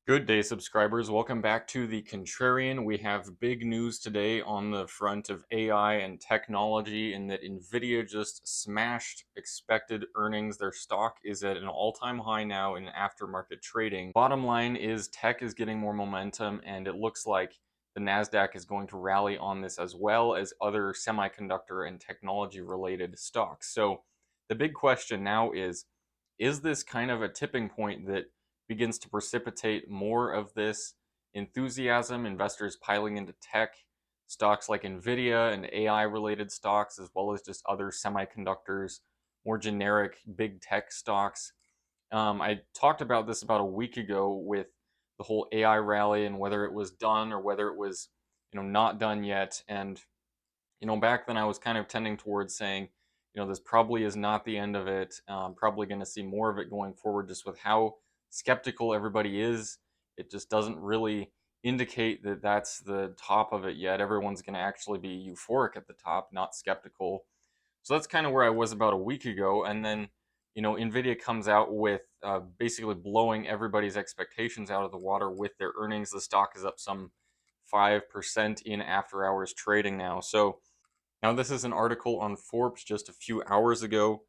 Good day, subscribers. Welcome back to The Contrarian. We have big news today on the front of AI and technology, in that Nvidia just smashed expected earnings. Their stock is at an all-time high now in aftermarket trading. Bottom line is tech is getting more momentum, and it looks like the Nasdaq is going to rally on this, as well as other semiconductor and technology related stocks. So the big question now is this kind of a tipping point that begins to precipitate more of this enthusiasm, investors piling into tech, stocks like Nvidia and AI related stocks, as well as just other semiconductors, more generic big tech stocks? I talked about this about a week ago with the whole AI rally and whether it was done or whether it was, not done yet. And back then I was kind of tending towards saying, this probably is not the end of it. Probably going to see more of it going forward, just with how skeptical everybody is. It just doesn't really indicate that that's the top of it yet. Everyone's going to actually be euphoric at the top, not skeptical. So that's kind of where I was about a week ago. And then, Nvidia comes out with basically blowing everybody's expectations out of the water with their earnings. The stock is up some 5% in after hours trading now. So now, this is an article on Forbes just a few hours ago.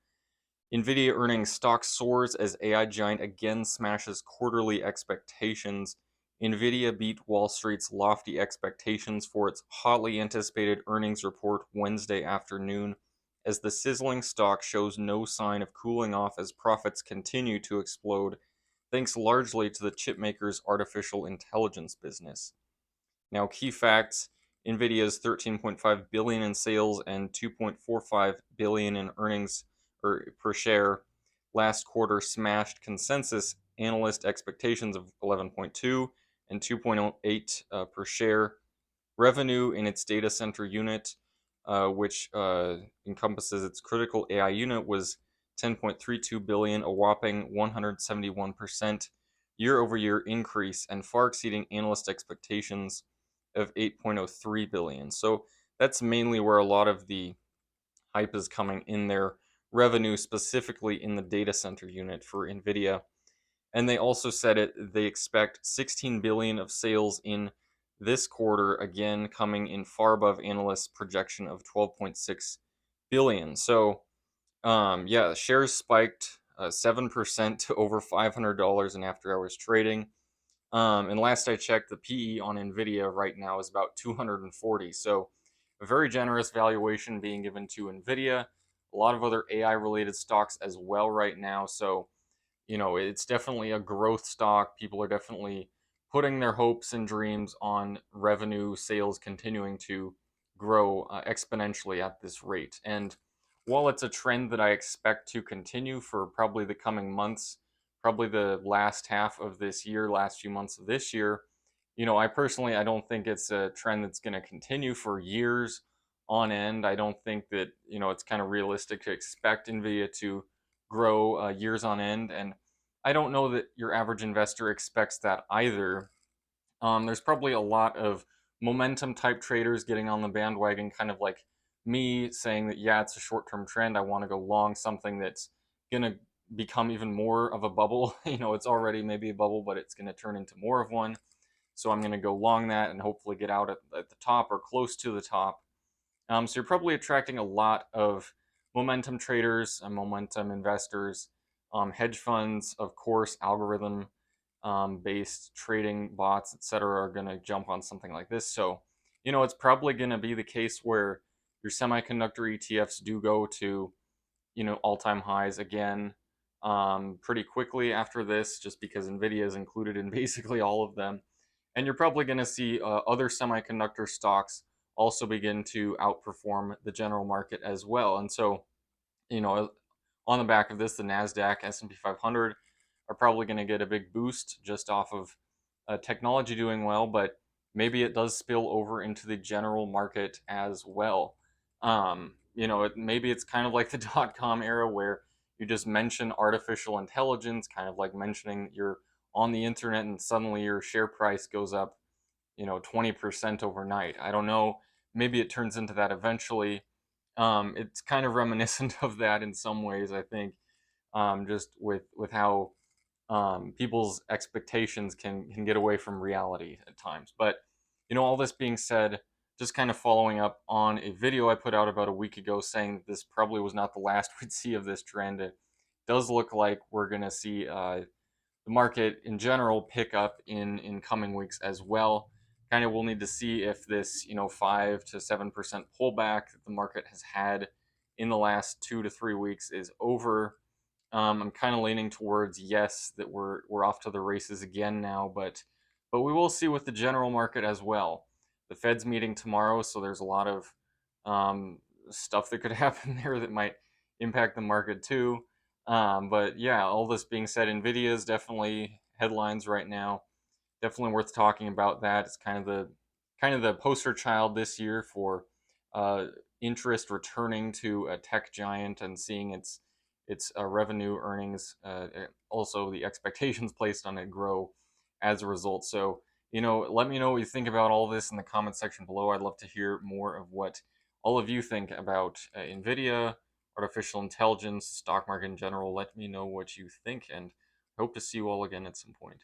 Nvidia earnings stock soars as AI giant again smashes quarterly expectations. Nvidia beat Wall Street's lofty expectations for its hotly anticipated earnings report Wednesday afternoon, as the sizzling stock shows no sign of cooling off as profits continue to explode, thanks largely to the chipmaker's artificial intelligence business. Now, key facts: Nvidia's 13.5 billion in sales and 2.45 billion in earnings per share last quarter smashed consensus analyst expectations of 11.2 and 2.08 per share. Revenue in its data center unit, which encompasses its critical AI unit, was 10.32 billion, a whopping 171% year-over-year increase, and far exceeding analyst expectations of 8.03 billion. So that's mainly where a lot of the hype is coming in their revenue, specifically in the data center unit for Nvidia. And they also said they expect 16 billion of sales in this quarter, again coming in far above analysts' projection of 12.6 billion. So yeah, shares spiked 7% to over $500 in after hours trading. And last I checked, the PE on Nvidia right now is about 240. So a very generous valuation being given to Nvidia. A lot of other AI related stocks as well right now. So, it's definitely a growth stock. People are definitely putting their hopes and dreams on revenue, sales continuing to grow exponentially at this rate. And while it's a trend that I expect to continue for probably the coming months, probably the last half of this year, last few months of this year, I don't think it's a trend that's going to continue for years on end. I don't think that, it's kind of realistic to expect Nvidia to grow years on end. And I don't know that your average investor expects that either. There's probably a lot of momentum type traders getting on the bandwagon, kind of like me, saying that, yeah, it's a short term trend. I want to go long something that's going to become even more of a bubble. It's already maybe a bubble, but it's going to turn into more of one. So I'm going to go long that and hopefully get out at the top or close to the top. So you're probably attracting a lot of momentum traders and momentum investors, hedge funds, of course, algorithm based trading bots, etc., are going to jump on something like this. So, it's probably going to be the case where your semiconductor ETFs do go to, all-time highs again pretty quickly after this, just because Nvidia is included in basically all of them. And you're probably going to see other semiconductor stocks also begin to outperform the general market as well. And so, on the back of this, the Nasdaq, S&P 500 are probably going to get a big boost just off of technology doing well, but maybe it does spill over into the general market as well. Maybe it's kind of like the dot-com era, where you just mention artificial intelligence, kind of like mentioning you're on the internet and suddenly your share price goes up, 20% overnight. I don't know. Maybe it turns into that eventually. It's kind of reminiscent of that in some ways, I think, just with how people's expectations can get away from reality at times. But all this being said, just kind of following up on a video I put out about a week ago saying that this probably was not the last we'd see of this trend. It does look like we're going to see the market in general pick up in coming weeks as well. Kind of we'll need to see if this 5 to 7% pullback that the market has had in the last 2 to 3 weeks is over. I'm kind of leaning towards yes, that we're off to the races again now, but we will see with the general market as well. The Fed's meeting tomorrow, so there's a lot of stuff that could happen there that might impact the market too. But yeah, all this being said, Nvidia is definitely headlines right now. Definitely worth talking about that. It's kind of the poster child this year for uh, interest returning to a tech giant and seeing its revenue earnings, also the expectations placed on it grow as a result. So let me know what you think about all this in the comment section below. I'd love to hear more of what all of you think about Nvidia, artificial intelligence, stock market in general. Let me know what you think, and hope to see you all again at some point.